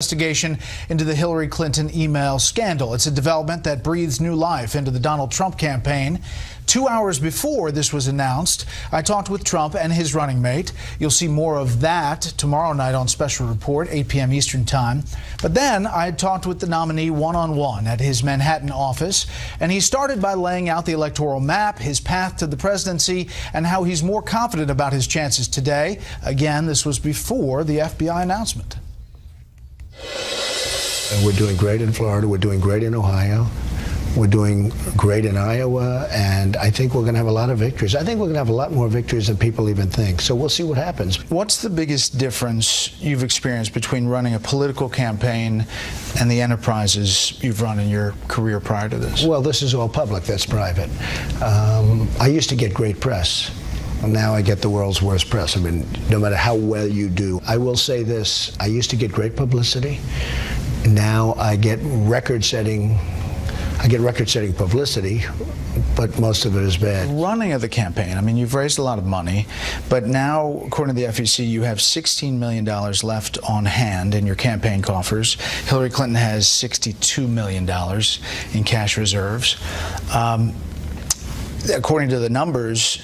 Investigation into the Hillary Clinton email scandal. It's a development that breathes new life into the Donald Trump campaign. 2 hours before this was announced, I talked with Trump and his running mate. You'll see more of that tomorrow night on Special Report, 8 p.m. Eastern Time. But then I talked with the nominee one-on-one at his Manhattan office, and he started by laying out the electoral map, his path to the presidency, and how he's more confident about his chances today. Again, this was before the FBI announcement. And we're doing great in Florida. We're doing great in Ohio. We're doing great in Iowa. And I think we're going to have a lot of victories. I think we're going to have a lot more victories than people even think. So we'll see what happens. What's the biggest difference you've experienced between running a political campaign and the enterprises you've run in your career prior to this? Well, this is all public. That's private. I used to get great press. Now I get the world's worst press. I mean, no matter how well you do. I will say this. I used to get great publicity. Now I get record-setting publicity, but most of it is bad. Running of the campaign, I mean, you've raised a lot of money, but now, according to the FEC, you have $16 million left on hand in your campaign coffers. Hillary Clinton has $62 million in cash reserves. According to the numbers,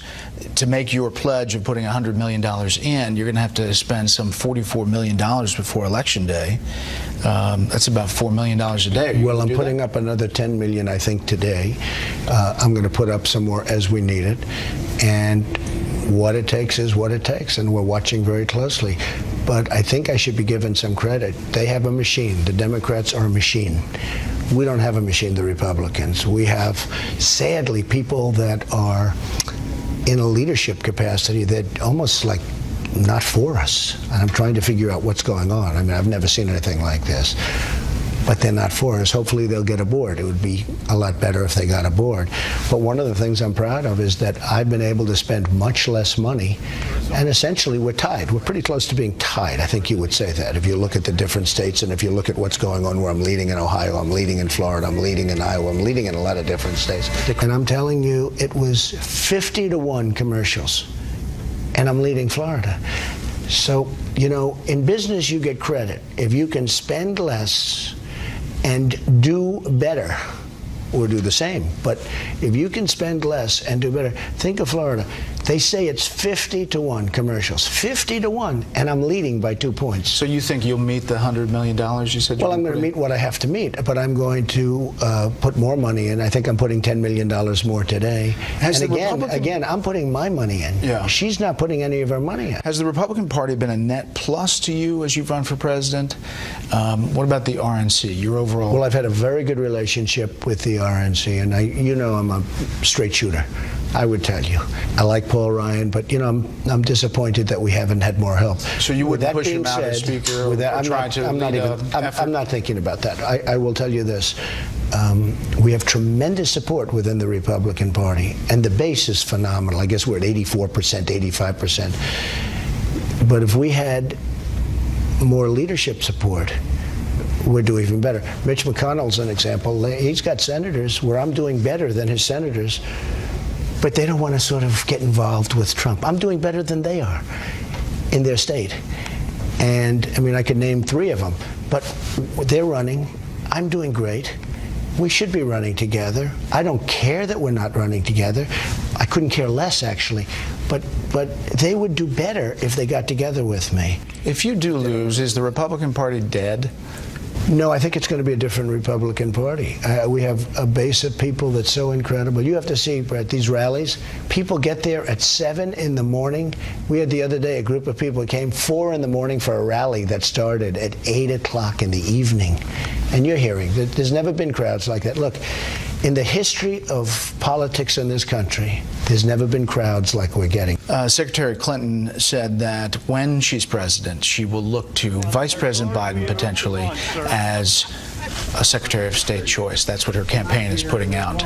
to make your pledge of putting $100 million in, you're going to have to spend some $44 million before Election Day. That's about $4 million a day. Well, I'm putting up another $10 million, I think, today. I'm going to put up some more as we need it. And what it takes is what it takes, and we're watching very closely. But I think I should be given some credit. They have a machine. The Democrats are a machine. We don't have a machine, the Republicans. We have, sadly, people that are in a leadership capacity that almost like not for us. And I'm trying to figure out what's going on. I mean, I've never seen anything like this. But they're not for us. Hopefully they'll get aboard. It would be a lot better if they got aboard. But one of the things I'm proud of is that I've been able to spend much less money, and essentially we're tied. We're pretty close to being tied. I think you would say that if you look at the different states, and if you look at what's going on where I'm leading in Ohio, I'm leading in Florida, I'm leading in Iowa, I'm leading in a lot of different states. And I'm telling you, it was 50-1 commercials, and I'm leading Florida. So, you know, in business you get credit. If you can spend less and do better, or do the same. But if you can spend less and do better, think of Florida. They say it's 50-1 commercials, 50-1, and I'm leading by 2 points. So you think you'll meet the $100 million you said? Well, I'm going to meet what I have to meet, but I'm going to put more money in. I think I'm putting $10 million more today. And again, I'm putting my money in. Yeah. She's not putting any of her money in. Has the Republican Party been a net plus to you as you've run for president? What about the RNC, your overall? Well, I've had a very good relationship with the RNC, and you know I'm a straight shooter. I would tell you. I like Paul Ryan, but you know I'm disappointed that we haven't had more help. So you wouldn't push him out as Speaker? I'm not thinking about that. I will tell you this. We have tremendous support within the Republican Party, and the base is phenomenal. I guess we're at 84%, 85%. But if we had more leadership support, we'd do even better. Mitch McConnell's an example. He's got senators where I'm doing better than his senators, but they don't want to sort of get involved with Trump. I'm doing better than they are in their state. And, I mean, I could name 3 of them, but they're running. I'm doing great. We should be running together. I don't care that we're not running together. I couldn't care less, actually. But they would do better if they got together with me. If you do lose, is the Republican Party dead? No, I think it's going to be a different Republican Party. We have a base of people that's so incredible. You have to see, Brett, these rallies, people get there at 7 in the morning. We had the other day a group of people who came 4 in the morning for a rally that started at 8 o'clock in the evening. And you're hearing that there's never been crowds like that. Look, in the history of politics in this country, there's never been crowds like we're getting. Secretary Clinton said that when she's president, she will look to Vice President Biden potentially as a Secretary of State choice. That's what her campaign is putting out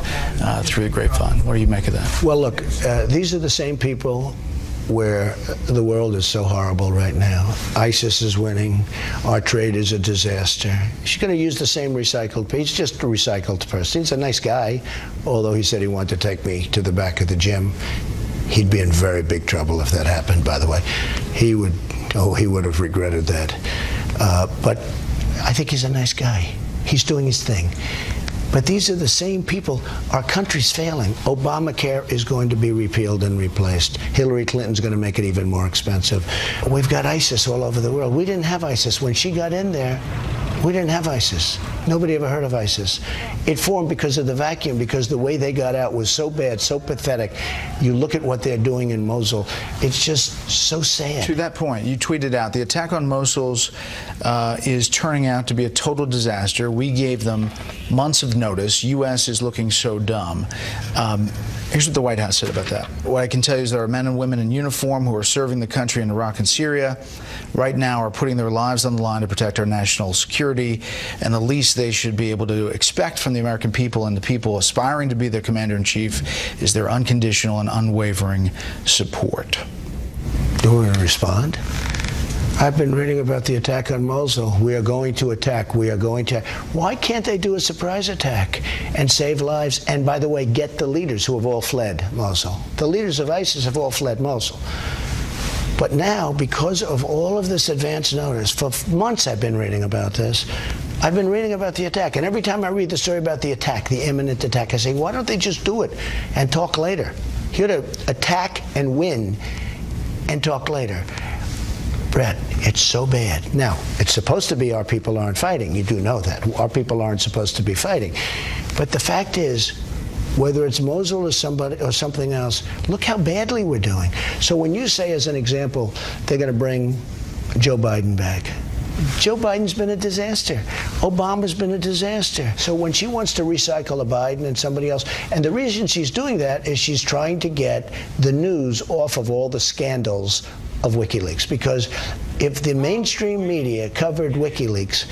through the grapevine. What do you make of that? Well, look, these are the same people where the world is so horrible right now. ISIS is winning. Our trade is a disaster. She's going to use the same recycled. He's just a recycled person. He's a nice guy, although he said he wanted to take me to the back of the gym. He'd be in very big trouble if that happened, by the way. He would have regretted that. But I think he's a nice guy. He's doing his thing. But these are the same people. Our country's failing. Obamacare is going to be repealed and replaced. Hillary Clinton's going to make it even more expensive. We've got ISIS all over the world. We didn't have ISIS. When she got in there, we didn't have ISIS. Nobody ever heard of ISIS. It formed because of the vacuum, because the way they got out was so bad, so pathetic. You look at what they're doing in Mosul, it's just so sad. To that point, you tweeted out, the attack on Mosul is turning out to be a total disaster. We gave them months of notice. U.S. is looking so dumb. Here's what the White House said about that. What I can tell you is there are men and women in uniform who are serving the country in Iraq and Syria right now are putting their lives on the line to protect our national security, and the least they should be able to expect from the American people and the people aspiring to be their commander-in-chief is their unconditional and unwavering support. Do you want to respond? I've been reading about the attack on Mosul. We are going to attack. We are going to. Why can't they do a surprise attack and save lives? And by the way, get the leaders who have all fled Mosul. The leaders of ISIS have all fled Mosul. But now, because of all of this advance notice, for months I've been reading about this. I've been reading about the attack, and every time I read the story about the attack, the imminent attack, I say, why don't they just do it and talk later? Here to attack and win and talk later. Bret, it's so bad. Now, it's supposed to be our people aren't fighting. You do know that. Our people aren't supposed to be fighting. But the fact is, whether it's Mosul or somebody or something else, look how badly we're doing. So when you say, as an example, they're going to bring Joe Biden back, Joe Biden's been a disaster. Obama's been a disaster. So when she wants to recycle a Biden and somebody else, and the reason she's doing that is she's trying to get the news off of all the scandals of WikiLeaks. Because if the mainstream media covered WikiLeaks,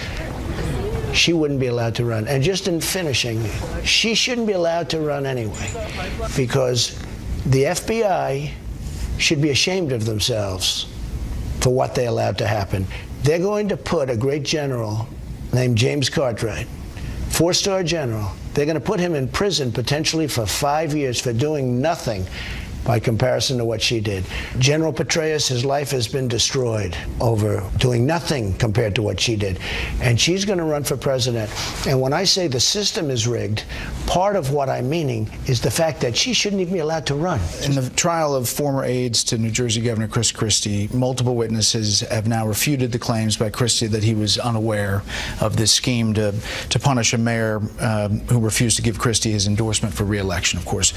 she wouldn't be allowed to run. And just in finishing, she shouldn't be allowed to run anyway, because the FBI should be ashamed of themselves for what they allowed to happen. They're going to put a great general named James Cartwright, 4-star general, they're going to put him in prison potentially for 5 years for doing nothing by comparison to what she did. General Petraeus, his life has been destroyed over doing nothing compared to what she did. And she's going to run for president. And when I say the system is rigged, part of what I'm meaning is the fact that she shouldn't even be allowed to run. In the trial of former aides to New Jersey Governor Chris Christie, multiple witnesses have now refuted the claims by Christie that he was unaware of this scheme to punish a mayor who refused to give Christie his endorsement for re-election, of course.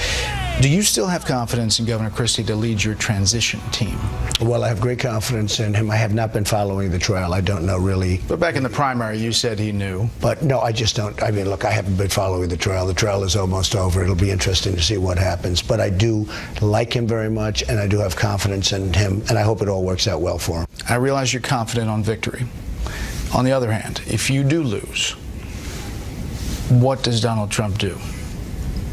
Do you still have confidence in Governor Christie to lead your transition team? Well, I have great confidence in him. I have not been following the trial. I don't know really. But back in the primary, you said he knew. But no, I just don't. I mean, look, I haven't been following the trial. The trial is almost over. It'll be interesting to see what happens. But I do like him very much, and I do have confidence in him, and I hope it all works out well for him. I realize you're confident on victory. On the other hand, if you do lose, what does Donald Trump do?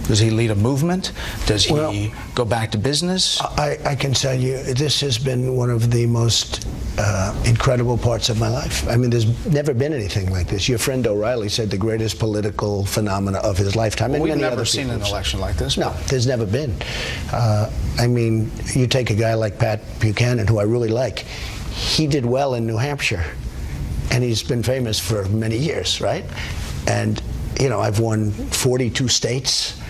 Does he lead a movement? Does he go back to business? I can tell you, this has been one of the most incredible parts of my life. I mean, there's never been anything like this. Your friend O'Reilly said the greatest political phenomena of his lifetime. Well, we've never seen an election like this. No, there's never been. I mean, you take a guy like Pat Buchanan, who I really like. He did well in New Hampshire, and he's been famous for many years, right? And, you know, I've won 42 states.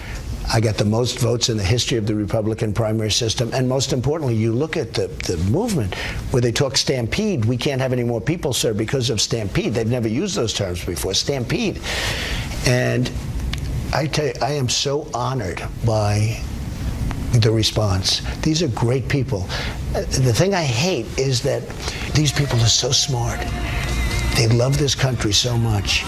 I got the most votes in the history of the Republican primary system. And most importantly, you look at the movement where they talk stampede. We can't have any more people, sir, because of stampede. They've never used those terms before, stampede. And I tell you, I am so honored by the response. These are great people. The thing I hate is that these people are so smart. They love this country so much.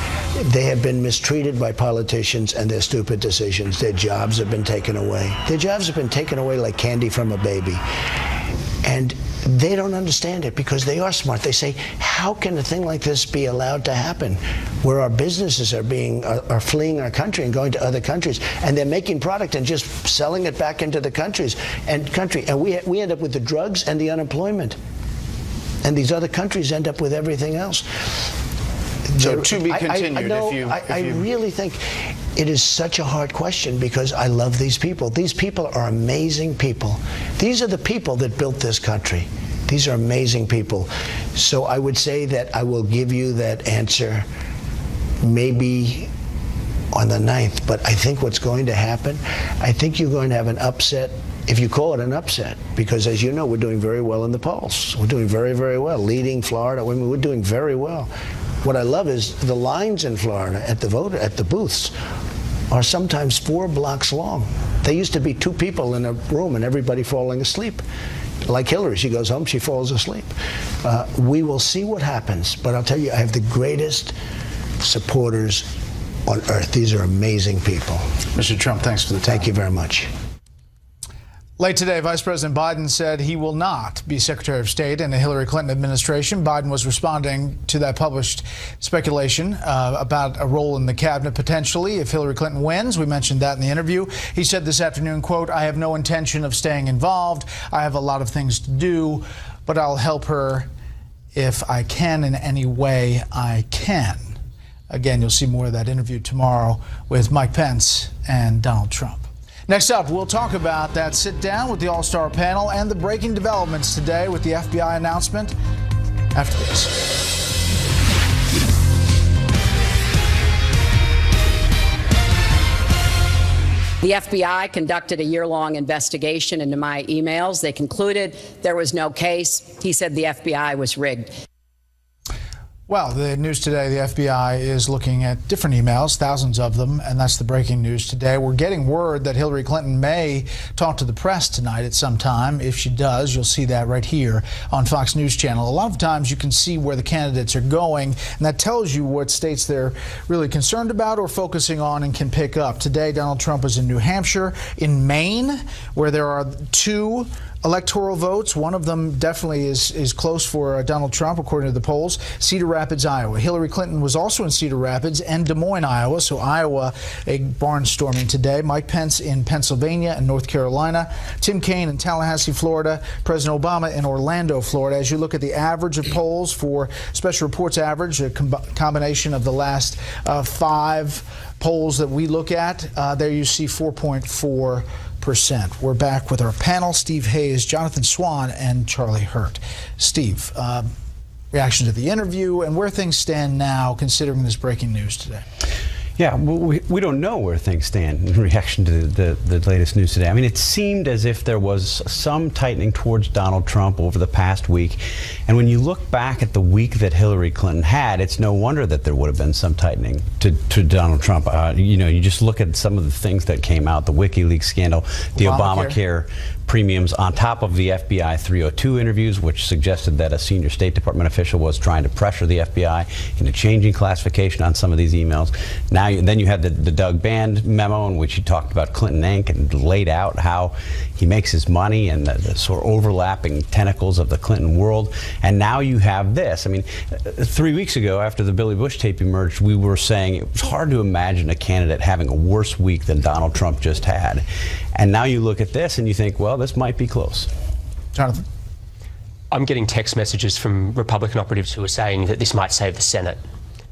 They have been mistreated by politicians and their stupid decisions. Their jobs have been taken away. Their jobs have been taken away like candy from a baby. And they don't understand it because they are smart. They say, how can a thing like this be allowed to happen where our businesses are fleeing our country and going to other countries, and they're making product and just selling it back into the country, and we end up with the drugs and the unemployment. And these other countries end up with everything else. So to be continued. I really think it is such a hard question because I love these people. These people are amazing people. These are the people that built this country. These are amazing people. So I would say that I will give you that answer maybe on the 9th, but I think what's going to happen, I think you're going to have an upset, if you call it an upset, because as you know, we're doing very well in the polls. We're doing very, very well, leading Florida. I mean, we're doing very well. What I love is the lines in Florida at the booths are sometimes 4 blocks long. There used to be 2 people in a room and everybody falling asleep. Like Hillary, she goes home, she falls asleep. We will see what happens, but I'll tell you, I have the greatest supporters on earth. These are amazing people. Mr. Trump, thanks for the time. Thank you very much. Late today, Vice President Biden said he will not be Secretary of State in the Hillary Clinton administration. Biden was responding to that published speculation about a role in the cabinet potentially if Hillary Clinton wins. We mentioned that in the interview. He said this afternoon, quote, "I have no intention of staying involved. I have a lot of things to do, but I'll help her if I can in any way I can." Again, you'll see more of that interview tomorrow with Mike Pence and Donald Trump. Next up, we'll talk about that sit-down with the All-Star panel and the breaking developments today with the FBI announcement after this. The FBI conducted a year-long investigation into my emails. They concluded there was no case. He said the FBI was rigged. Well, the news today, the FBI is looking at different emails, thousands of them, and that's the breaking news today. We're getting word that Hillary Clinton may talk to the press tonight at some time. If she does, you'll see that right here on Fox News Channel. A lot of times you can see where the candidates are going, and that tells you what states they're really concerned about or focusing on and can pick up. Today, Donald Trump is in New Hampshire, in Maine, where there are 2 electoral votes. One of them definitely is close for Donald Trump, according to the polls. Cedar Rapids, Iowa. Hillary Clinton was also in Cedar Rapids and Des Moines, Iowa. So Iowa, a barnstorming today. Mike Pence in Pennsylvania and North Carolina. Tim Kaine in Tallahassee, Florida. President Obama in Orlando, Florida. As you look at the average of polls for Special Reports average, a combination of the last 5 polls that we look at, there you see 4.4%. We're back with our panel, Steve Hayes, Jonathan Swan, and Charlie Hurt. Steve, reaction to the interview and where things stand now, considering this breaking news today. Yeah, we don't know where things stand in reaction to the latest news today. I mean, it seemed as if there was some tightening towards Donald Trump over the past week. And when you look back at the week that Hillary Clinton had, it's no wonder that there would have been some tightening to Donald Trump. You know, you just look at some of the things that came out, the WikiLeaks scandal, the Obamacare premiums, on top of the FBI 302 interviews, which suggested that a senior State Department official was trying to pressure the FBI into changing classification on some of these emails. Now, then you had the Doug Band memo in which he talked about Clinton Inc. and laid out how he makes his money and the sort of overlapping tentacles of the Clinton world. And now you have this. I mean, 3 weeks ago, after the Billy Bush tape emerged, we were saying it was hard to imagine a candidate having a worse week than Donald Trump just had. And now you look at this and you think, well, this might be close. Jonathan? I'm getting text messages from Republican operatives who are saying that this might save the Senate.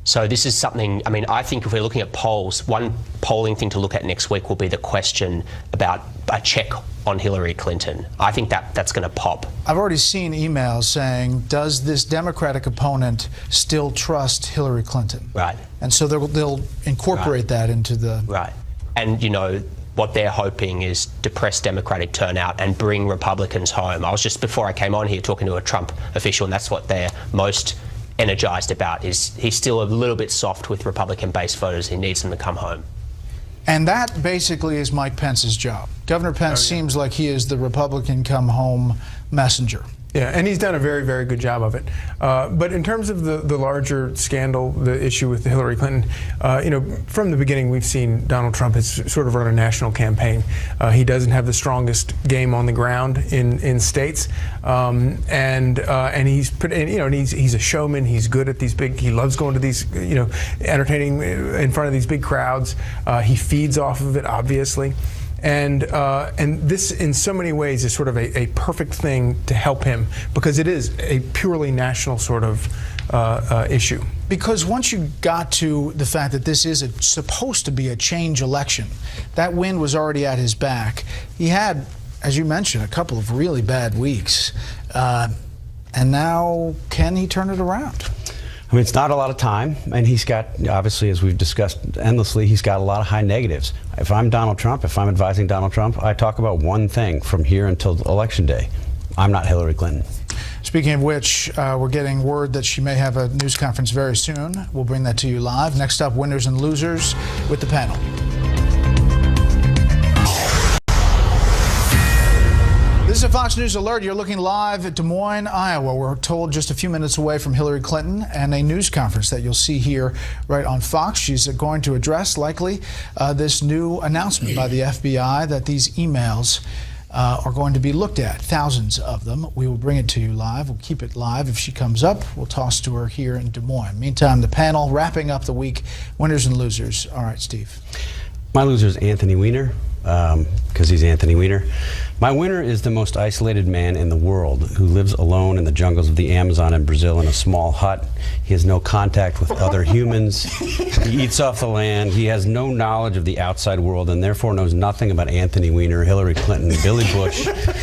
So this is something, I mean, I think if we're looking at polls, one polling thing to look at next week will be the question about a check on Hillary Clinton. I think that's going to pop. I've already seen emails saying, does this Democratic opponent still trust Hillary Clinton? Right. And so they'll incorporate that into the... Right. And, you know, what they're hoping is depress Democratic turnout and bring Republicans home. I was just, before I came on here, talking to a Trump official, and that's what they're most energized about, is he's still a little bit soft with Republican-based voters. He needs them to come home. And that basically is Mike Pence's job. Governor Pence seems like he is the Republican come-home messenger. Yeah, and he's done a very, very good job of it. But in terms of the larger scandal, the issue with Hillary Clinton, you know, from the beginning we've seen Donald Trump has sort of run a national campaign. He doesn't have the strongest game on the ground in states, and he's he's a showman. He's good at these big. He loves going to these, you know, entertaining in front of these big crowds. He feeds off of it, obviously. And this, in so many ways, is sort of a perfect thing to help him, because it is a purely national sort of issue. Because once you got to the fact that this is supposed to be a change election, that wind was already at his back. He had, as you mentioned, a couple of really bad weeks. And now, can he turn it around? I mean, it's not a lot of time, and he's got, obviously, as we've discussed endlessly, he's got a lot of high negatives. If I'm Donald Trump, if I'm advising Donald Trump, I talk about one thing from here until Election Day. I'm not Hillary Clinton. Speaking of which, we're getting word that she may have a news conference very soon. We'll bring that to you live. Next up, winners and losers with the panel. This is a Fox News Alert. You're looking live at Des Moines, Iowa. We're told just a few minutes away from Hillary Clinton and a news conference that you'll see here right on Fox. She's going to address, likely, this new announcement by the FBI that these emails are going to be looked at, thousands of them. We will bring it to you live. We'll keep it live. If she comes up, we'll toss to her here in Des Moines. Meantime, the panel wrapping up the week, winners and losers. All right, Steve. My loser is Anthony Weiner, because he's Anthony Weiner. My winner is the most isolated man in the world, who lives alone in the jungles of the Amazon in Brazil in a small hut. He has no contact with other humans. He eats off the land. He has no knowledge of the outside world and therefore knows nothing about Anthony Weiner, Hillary Clinton, Billy Bush,